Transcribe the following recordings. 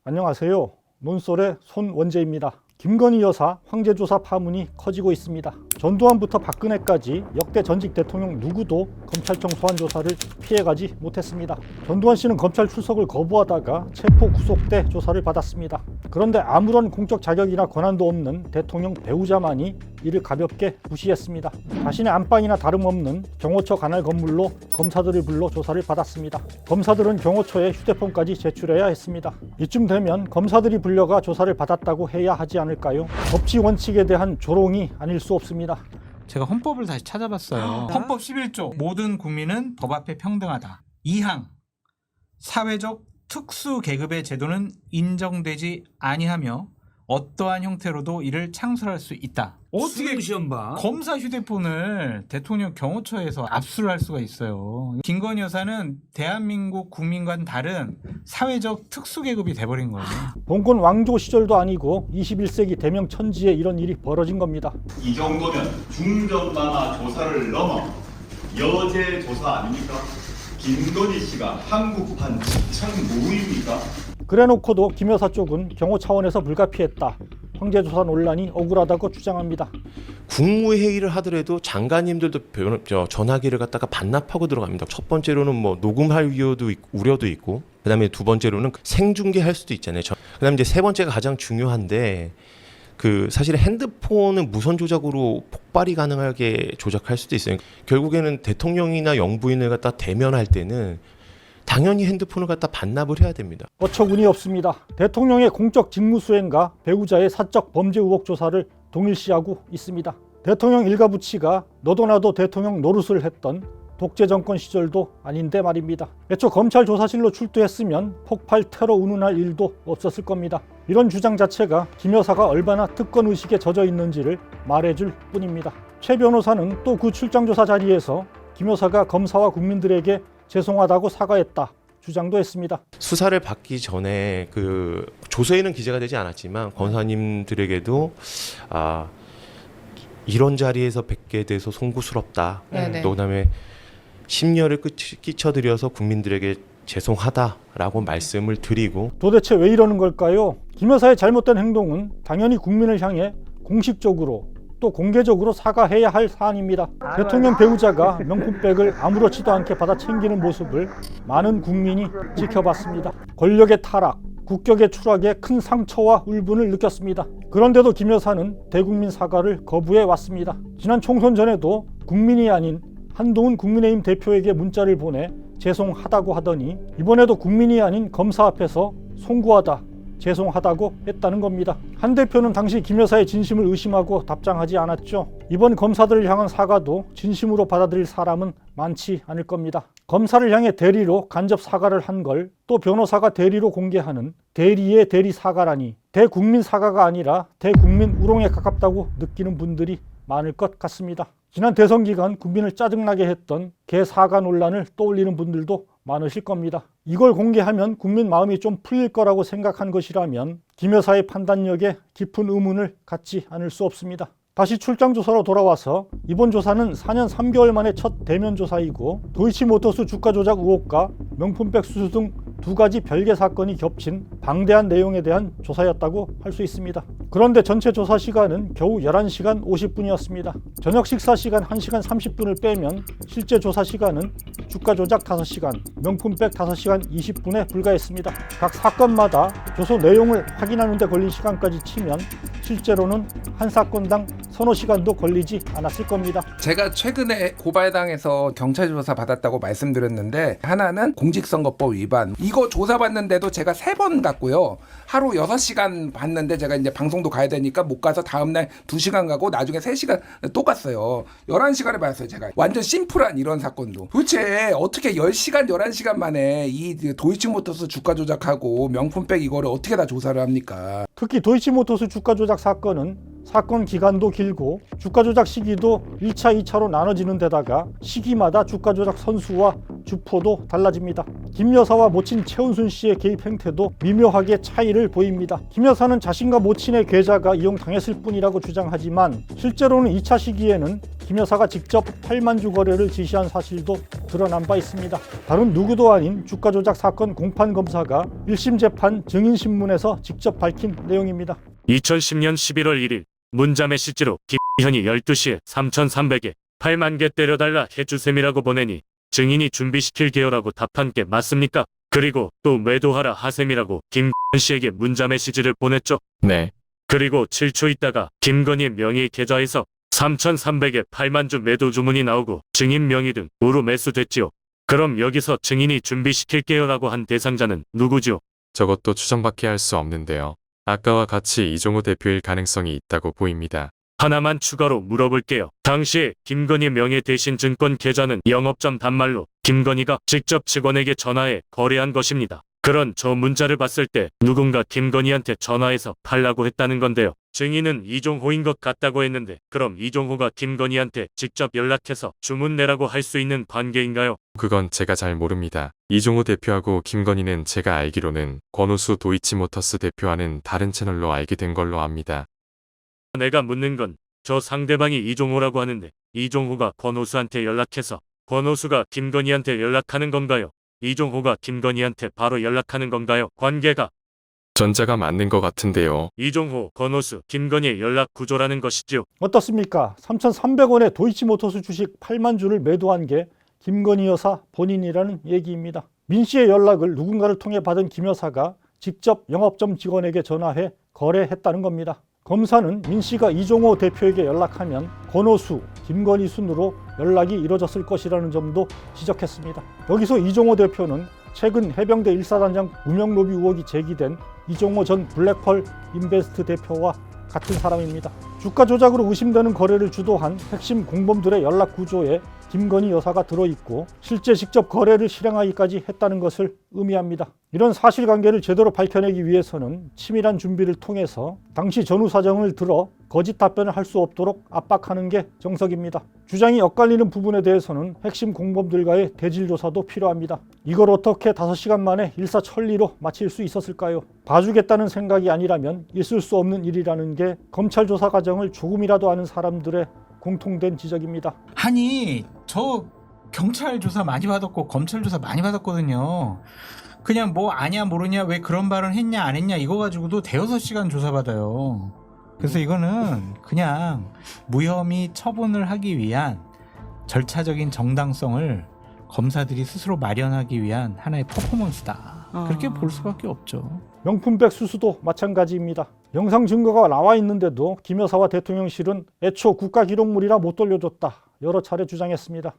안녕하세요. 논설의 손원재입니다. 김건희 여사 황제조사 파문이 커지고 있습니다. 전두환부터 박근혜까지 역대 전직 대통령 누구도 검찰청 소환조사를 피해가지 못했습니다. 전두환 씨는 검찰 출석을 거부하다가 체포 구속돼 조사를 받았습니다. 그런데 아무런 공적 자격이나 권한도 없는 대통령 배우자만이 이를 가볍게 무시했습니다. 자신의 안방이나 다름없는 경호처 관할 건물로 검사들을 불러 조사를 받았습니다. 검사들은 경호처에 휴대폰까지 제출해야 했습니다. 이쯤 되면 검사들이 불려가 조사를 받았다고 해야 하지 않을까요? 법치 원칙에 대한 조롱이 아닐 수 없습니다. 제가 헌법을 다시 찾아봤어요. 헌법 11조 모든 국민은 법 앞에 평등하다. 2항 사회적 특수 계급의 제도는 인정되지 아니하며 어떠한 형태로도 이를 창설할 수 있다. 어떻게 검사 휴대폰을 대통령 경호처에서 압수를 할 수가 있어요. 김건희 여사는 대한민국 국민과는 다른 사회적 특수계급이 돼버린 거예요. 봉건 왕조 시절도 아니고 21세기 대명천지에 이런 일이 벌어진 겁니다. 이 정도면 중전마마 조사를 넘어 여제 조사 아닙니까? 김건희 씨가 한국판 직창 모의입니까? 그래놓고도 김 여사 쪽은 경호 차원에서 불가피했다. 황제조사 논란이 억울하다고 주장합니다. 국무회의를 하더라도 장관님들도 전화기를 갖다가 반납하고 들어갑니다. 첫 번째로는 뭐 녹음할 우려도 있고, 그다음에 두 번째로는 생중계할 수도 있잖아요. 그다음에 이제 세 번째가 가장 중요한데, 사실 핸드폰은 무선 조작으로 폭발이 가능하게 조작할 수도 있어요. 결국에는 대통령이나 영부인을 갖다 대면할 때는 당연히 핸드폰을 갖다 반납을 해야 됩니다. 어처구니 없습니다. 대통령의 공적 직무수행과 배우자의 사적 범죄 의혹 조사를 동일시하고 있습니다. 대통령 일가부치가 너도 나도 대통령 노릇을 했던 독재 정권 시절도 아닌데 말입니다. 애초 검찰 조사실로 출두했으면 폭발 테러 운운할 일도 없었을 겁니다. 이런 주장 자체가 김 여사가 얼마나 특권 의식에 젖어 있는지를 말해줄 뿐입니다. 최 변호사는 또 그 출장 조사 자리에서 김 여사가 검사와 국민들에게 죄송하다고 사과했다 주장도 했습니다. 수사를 받기 전에 조서에는 기재가 되지 않았지만 권사님들에게도 이런 자리에서 뵙게 돼서 송구스럽다. 또 그다음에 심려를 끼쳐드려서 국민들에게 죄송하다라고 말씀을 드리고. 도대체 왜 이러는 걸까요? 김 여사의 잘못된 행동은 당연히 국민을 향해 공식적으로 또 공개적으로 사과해야 할 사안입니다. 대통령 배우자가 명품백을 아무렇지도 않게 받아 챙기는 모습을 많은 국민이 지켜봤습니다. 권력의 타락, 국격의 추락에 큰 상처와 울분을 느꼈습니다. 그런데도 김 여사는 대국민 사과를 거부해 왔습니다. 지난 총선 전에도 국민이 아닌 한동훈 국민의힘 대표에게 문자를 보내 죄송하다고 하더니 이번에도 국민이 아닌 검사 앞에서 송구하다, 죄송하다고 했다는 겁니다. 한 대표는 당시 김 여사의 진심을 의심하고 답장하지 않았죠. 이번 검사들을 향한 사과도 진심으로 받아들일 사람은 많지 않을 겁니다. 검사를 향해 대리로 간접 사과를 한 걸 또 변호사가 대리로 공개하는 대리의 대리 사과라니 대국민 사과가 아니라 대국민 우롱에 가깝다고 느끼는 분들이 많을 것 같습니다. 지난 대선 기간 국민을 짜증나게 했던 개사과 논란을 떠올리는 분들도 많으실 겁니다. 이걸 공개하면 국민 마음이 좀 풀릴 거라고 생각한 것이라면 김 여사의 판단력에 깊은 의문을 갖지 않을 수 없습니다. 다시 출장 조사로 돌아와서 이번 조사는 4년 3개월 만에 첫 대면 조사이고 도이치모터스 주가 조작 의혹과 명품백 수수 등 두 가지 별개 사건이 겹친 방대한 내용에 대한 조사였다고 할 수 있습니다. 그런데 전체 조사 시간은 겨우 11시간 50분이었습니다. 저녁 식사 시간 1시간 30분을 빼면 실제 조사 시간은 주가 조작 5시간, 명품백 5시간 20분에 불과했습니다. 각 사건마다 조서 내용을 확인하는 데 걸린 시간까지 치면 실제로는 한 사건당 서너 시간도 걸리지 않았을 겁니다. 제가 최근에 고발당해서 경찰 조사 받았다고 말씀드렸는데 하나는 공직선거법 위반, 이거 조사받는데도 제가 3번 갔고요. 하루 6시간 봤는데 제가 이제 방송도 가야 되니까 못 가서 다음날 2시간 가고 나중에 3시간 또 갔어요. 11시간을 받았어요. 제가 완전 심플한 이런 사건도. 도대체 어떻게 10시간 11시간 만에 이 도이치모터스 주가 조작하고 명품백 이거를 어떻게 다 조사를 합니까? 특히 도이치모터스 주가 조작 사건은 사건 기간도 길고 주가 조작 시기도 1차, 2차로 나눠지는 데다가 시기마다 주가 조작 선수와 주포도 달라집니다. 김 여사와 모친 최은순 씨의 개입 행태도 미묘하게 차이를 보입니다. 김 여사는 자신과 모친의 계좌가 이용당했을 뿐이라고 주장하지만 실제로는 2차 시기에는 김 여사가 직접 8만 주 거래를 지시한 사실도 드러난 바 있습니다. 다른 누구도 아닌 주가 조작 사건 공판 검사가 1심 재판 증인신문에서 직접 밝힌 내용입니다. 2010년 11월 1일 문자 메시지로 김현이 12시에 3,300에 8만 개 때려달라 해주셈이라고 보내니 증인이 준비시킬 게요라고 답한 게 맞습니까? 그리고 또 매도하라 하셈이라고 김건 씨에게 문자 메시지를 보냈죠. 네. 그리고 7초 있다가 김건희 명의 계좌에서 3,300에 8만 주 매도 주문이 나오고 증인 명의 등으로 매수됐지요. 그럼 여기서 증인이 준비시킬게요라고 한 대상자는 누구죠? 저것도 추정밖에 할 수 없는데요. 아까와 같이 이종호 대표일 가능성이 있다고 보입니다. 하나만 추가로 물어볼게요. 당시에 김건희 명의 대신 증권 계좌는 영업점 단말로 김건희가 직접 직원에게 전화해 거래한 것입니다. 그런 저 문자를 봤을 때 누군가 김건희한테 전화해서 팔라고 했다는 건데요. 증인은 이종호인 것 같다고 했는데 그럼 이종호가 김건희한테 직접 연락해서 주문 내라고 할 수 있는 관계인가요? 그건 제가 잘 모릅니다. 이종호 대표하고 김건희는 제가 알기로는 권오수 도이치모터스 대표와는 다른 채널로 알게 된 걸로 압니다. 내가 묻는 건 저 상대방이 이종호라고 하는데 이종호가 권오수한테 연락해서 권오수가 김건희한테 연락하는 건가요? 이종호가 김건희한테 바로 연락하는 건가요? 관계가 전자가 맞는 것 같은데요. 이종호, 권오수, 김건희의 연락 구조라는 것이지요. 어떻습니까? 3,300원에 도이치모터스 주식 8만 주를 매도한 게 김건희 여사 본인이라는 얘기입니다. 민 씨의 연락을 누군가를 통해 받은 김 여사가 직접 영업점 직원에게 전화해 거래했다는 겁니다. 검사는 민 씨가 이종호 대표에게 연락하면 권오수, 김건희 순으로 연락이 이뤄졌을 것이라는 점도 지적했습니다. 여기서 이종호 대표는 최근 해병대 1사단장 무명 로비 의혹이 제기된 이종호 전 블랙펄 인베스트 대표와 같은 사람입니다. 주가 조작으로 의심되는 거래를 주도한 핵심 공범들의 연락 구조에 김건희 여사가 들어있고 실제 직접 거래를 실행하기까지 했다는 것을 의미합니다. 이런 사실관계를 제대로 밝혀내기 위해서는 치밀한 준비를 통해서 당시 전후 사정을 들어 거짓 답변을 할 수 없도록 압박하는 게 정석입니다. 주장이 엇갈리는 부분에 대해서는 핵심 공범들과의 대질 조사도 필요합니다. 이걸 어떻게 5시간 만에 일사천리로 마칠 수 있었을까요? 봐주겠다는 생각이 아니라면 있을 수 없는 일이라는 게 검찰 조사 과정을 조금이라도 아는 사람들의 공통된 지적입니다. 아니 저 경찰 조사 많이 받았고 검찰 조사 많이 받았거든요. 그냥 뭐 아냐 모르냐 왜 그런 발언 했냐 안 했냐 이거 가지고도 대여섯 시간 조사받아요. 그래서 이거는 그냥 무혐의 처분을 하기 위한 절차적인 정당성을 검사들이 스스로 마련하기 위한 하나의 퍼포먼스다. 그렇게 볼 수밖에 없죠. 명품백 수수도 마찬가지입니다. 영상 증거가 나와 있는데도 김 여사와 대통령실은 애초 국가기록물이라 못 돌려줬다. 여러 차례 주장했습니다.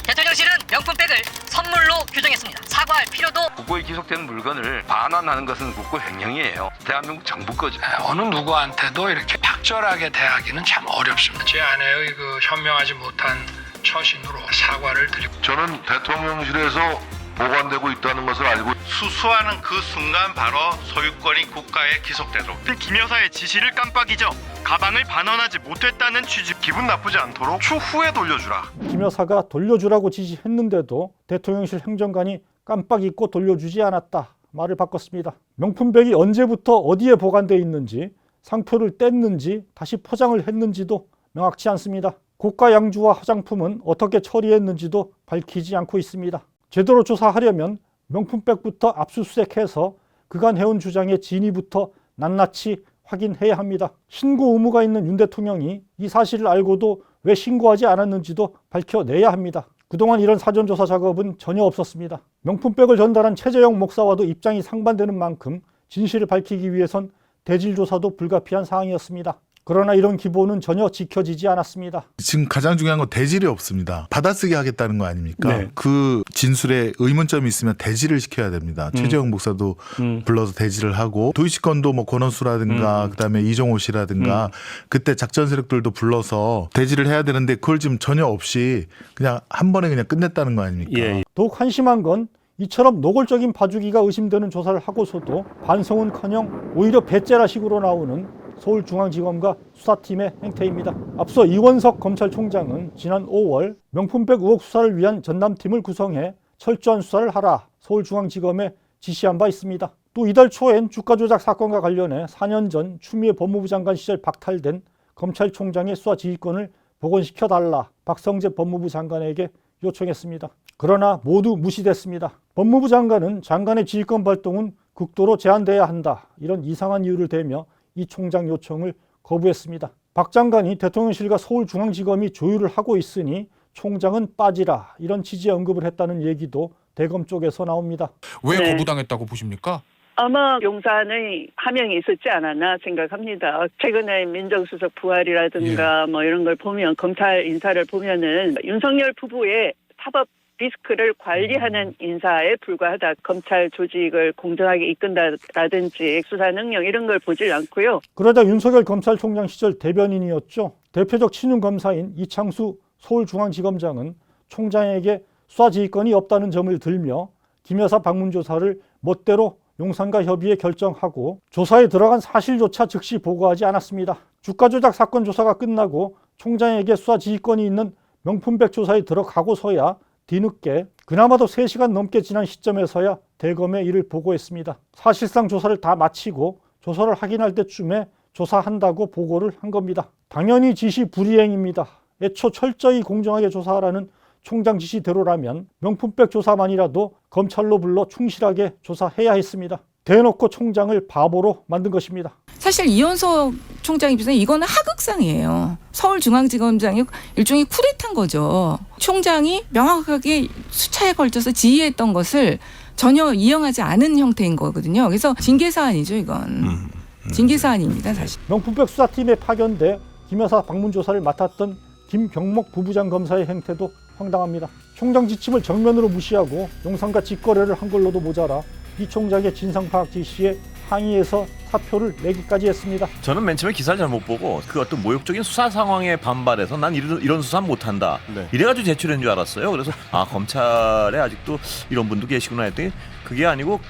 대통령실은 명품백을 선물로 규정했습니다. 사과할 필요도 국고에 기록된 물건을 반환하는 것은 국고 횡령이에요. 대한민국 정부 거죠. 어느 누구한테도 이렇게 탁절하게 대하기는 참 어렵습니다. 제 아내의 그 현명하지 못한 처신으로 사과를 드리고 저는 대통령실에서 보관되고 있다는 것을 알고 수수하는 그 순간 바로 소유권이 국가에 기속되도록 김 여사의 지시를 깜빡이죠. 가방을 반환하지 못했다는 취지 기분 나쁘지 않도록 추후에 돌려주라. 김 여사가 돌려주라고 지시했는데도 대통령실 행정관이 깜빡 잊고 돌려주지 않았다. 말을 바꿨습니다. 명품백이 언제부터 어디에 보관되어 있는지 상표를 뗐는지 다시 포장을 했는지도 명확치 않습니다. 고가 양주와 화장품은 어떻게 처리했는지도 밝히지 않고 있습니다. 제대로 조사하려면 명품백부터 압수수색해서 그간 해온 주장의 진위부터 낱낱이 확인해야 합니다. 신고 의무가 있는 윤 대통령이 이 사실을 알고도 왜 신고하지 않았는지도 밝혀내야 합니다. 그동안 이런 사전조사 작업은 전혀 없었습니다. 명품백을 전달한 최재형 목사와도 입장이 상반되는 만큼 진실을 밝히기 위해선 대질조사도 불가피한 사항이었습니다. 그러나 이런 기본은 전혀 지켜지지 않았습니다. 지금 가장 중요한 건 대질이 없습니다. 받아쓰기 하겠다는 거 아닙니까? 네. 그 진술에 의문점이 있으면 대질을 시켜야 됩니다. 최재형 목사도 불러서 대질을 하고 도이치건도 뭐 권원수라든가 그다음에 이종호 씨라든가 그때 작전 세력들도 불러서 대질을 해야 되는데 그걸 지금 전혀 없이 그냥 한 번에 그냥 끝냈다는 거 아닙니까? 예. 더욱 한심한 건 이처럼 노골적인 봐주기가 의심되는 조사를 하고서도 반성은커녕 오히려 배째라식으로 나오는 서울중앙지검과 수사팀의 행태입니다. 앞서 이원석 검찰총장은 지난 5월 명품백 의혹 수사를 위한 전담팀을 구성해 철저한 수사를 하라 서울중앙지검에 지시한 바 있습니다. 또 이달 초엔 주가 조작 사건과 관련해 4년 전 추미애 법무부 장관 시절 박탈된 검찰총장의 수사 지휘권을 복원시켜달라 박성재 법무부 장관에게 요청했습니다. 그러나 모두 무시됐습니다. 법무부 장관은 장관의 지휘권 발동은 극도로 제한돼야 한다, 이런 이상한 이유를 대며 이 총장 요청을 거부했습니다. 박 장관이 대통령실과 서울중앙지검이 조율을 하고 있으니 총장은 빠지라, 이런 취지의 언급을 했다는 얘기도 대검 쪽에서 나옵니다. 왜 거부당했다고 보십니까? 아마 용산의 하명이 있었지 않았나 생각합니다. 최근에 민정수석 부활이라든가 뭐 이런 걸 보면, 검찰 인사를 보면은 윤석열 부부의 사법 리스크를 관리하는 인사에 불과하다. 검찰 조직을 공정하게 이끈다라든지 수사 능력 이런 걸 보질 않고요. 그러자 윤석열 검찰총장 시절 대변인이었죠. 대표적 친윤 검사인 이창수 서울중앙지검장은 총장에게 수사 지휘권이 없다는 점을 들며 김 여사 방문 조사를 멋대로 용산과 협의해 결정하고 조사에 들어간 사실조차 즉시 보고하지 않았습니다. 주가 조작 사건 조사가 끝나고 총장에게 수사 지휘권이 있는 명품백 조사에 들어가고서야 뒤늦게 그나마도 3시간 넘게 지난 시점에서야 대검에 이를 보고했습니다. 사실상 조사를 다 마치고 조사를 확인할 때쯤에 조사한다고 보고를 한 겁니다. 당연히 지시 불이행입니다. 애초 철저히 공정하게 조사하라는 총장 지시대로라면 명품백 조사만이라도 검찰로 불러 충실하게 조사해야 했습니다. 대놓고 총장을 바보로 만든 것입니다. 사실 이현석 총장 입장에서 이거는 하극상이에요. 서울중앙지검장이 일종의 쿠데타인 거죠. 총장이 명확하게 수차에 걸쳐서 지휘했던 것을 전혀 이행하지 않은 형태인 거거든요. 그래서 징계사안이죠, 이건. 징계사안입니다, 사실. 명품백 수사팀에 파견돼 김 여사 방문 조사를 맡았던 김경목 부부장 검사의 행태도 황당합니다. 총장 지침을 정면으로 무시하고 용산과 직거래를 한 걸로도 모자라 이 총장의 진상파악 지시에 항의해서 사표를 내기까지 했습니다. 저는 맨 처음에 기사를 잘못 보고 그 어떤 모욕적인 수사 상황에 반발해서 난 이런 수사는 못한다, 이래가지고 제출한 줄 알았어요. 그래서 검찰에 아직도 이런 분도 계시구나 했더니 그게 아니고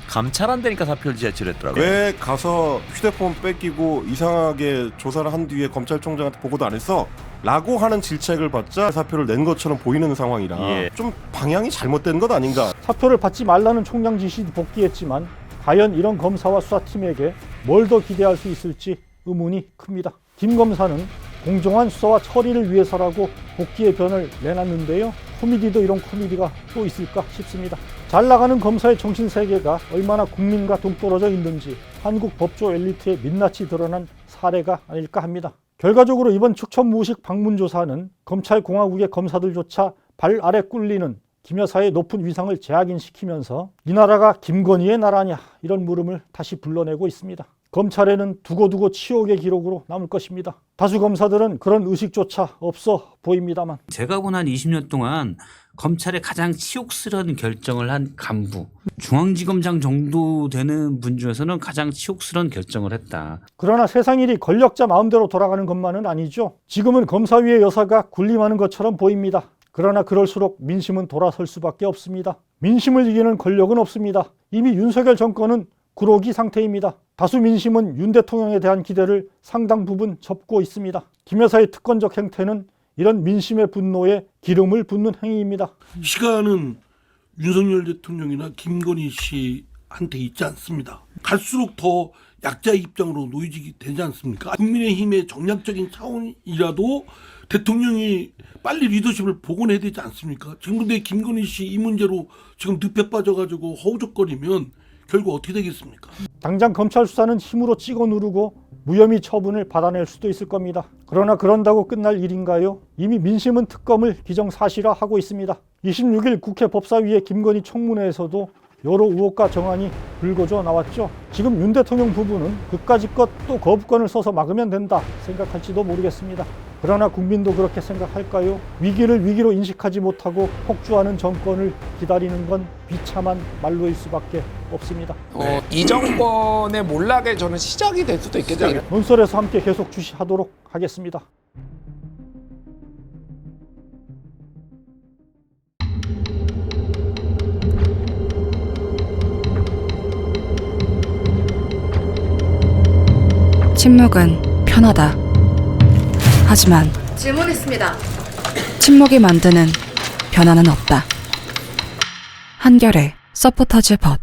감찰한다니까 사표를 제출했더라고요. 왜 가서 휴대폰 뺏기고 이상하게 조사를 한 뒤에 검찰총장한테 보고도 안 했어? 라고 하는 질책을 받자 사표를 낸 것처럼 보이는 상황이라 좀 방향이 잘못된 것 아닌가. 사표를 받지 말라는 총장 지시도 복귀했지만 과연 이런 검사와 수사팀에게 뭘 더 기대할 수 있을지 의문이 큽니다. 김 검사는 공정한 수사와 처리를 위해서라고 복귀의 변을 내놨는데요. 코미디도 이런 코미디가 또 있을까 싶습니다. 잘 나가는 검사의 정신세계가 얼마나 국민과 동떨어져 있는지 한국 법조 엘리트의 민낯이 드러난 사례가 아닐까 합니다. 결과적으로 이번 축천무식 방문조사는 검찰공화국의 검사들조차 발 아래 꿀리는 김 여사의 높은 위상을 재확인시키면서 이 나라가 김건희의 나라냐, 이런 물음을 다시 불러내고 있습니다. 검찰에는 두고두고 치욕의 기록으로 남을 것입니다. 다수 검사들은 그런 의식조차 없어 보입니다만, 제가 본 한 20년 동안 검찰의 가장 치욕스러운 결정을 한 간부, 중앙지검장 정도 되는 분 중에서는 가장 치욕스러운 결정을 했다. 그러나 세상 일이 권력자 마음대로 돌아가는 것만은 아니죠. 지금은 검사위의 여사가 군림하는 것처럼 보입니다. 그러나 그럴수록 민심은 돌아설 수밖에 없습니다. 민심을 이기는 권력은 없습니다. 이미 윤석열 정권은 구로기 상태입니다. 다수 민심은 윤 대통령에 대한 기대를 상당 부분 접고 있습니다. 김 여사의 특권적 행태는 이런 민심의 분노에 기름을 붓는 행위입니다. 시간은 윤석열 대통령이나 김건희 씨한테 있지 않습니다. 갈수록 더 약자의 입장으로 놓여지게 되지 않습니까? 국민의힘의 정략적인 차원이라도 대통령이 빨리 리더십을 복원해야 되지 않습니까? 지금 근데 김건희 씨 이 문제로 지금 늪에 빠져가지고 허우적거리면 결국 어떻게 되겠습니까? 당장 검찰 수사는 힘으로 찍어 누르고 무혐의 처분을 받아낼 수도 있을 겁니다. 그러나 그런다고 끝날 일인가요? 이미 민심은 특검을 기정사실화하고 있습니다. 26일 국회 법사위의 김건희 청문회에서도 여러 의혹과 정황이 불거져 나왔죠. 지금 윤 대통령 부부는 그까짓 것 또 거부권을 써서 막으면 된다 생각할지도 모르겠습니다. 그러나 국민도 그렇게 생각할까요? 위기를 위기로 인식하지 못하고 폭주하는 정권을 기다리는 건 비참한 말로일 수밖에 없습니다. 이 정권의 몰락의 저는 시작이 될 수도 있겠죠. 논설에서 함께 계속 주시하도록 하겠습니다. 침묵은 편하다. 하지만 질문 있습니다. 침묵이 만드는 변화는 없다. 한결의 서포터즈 벗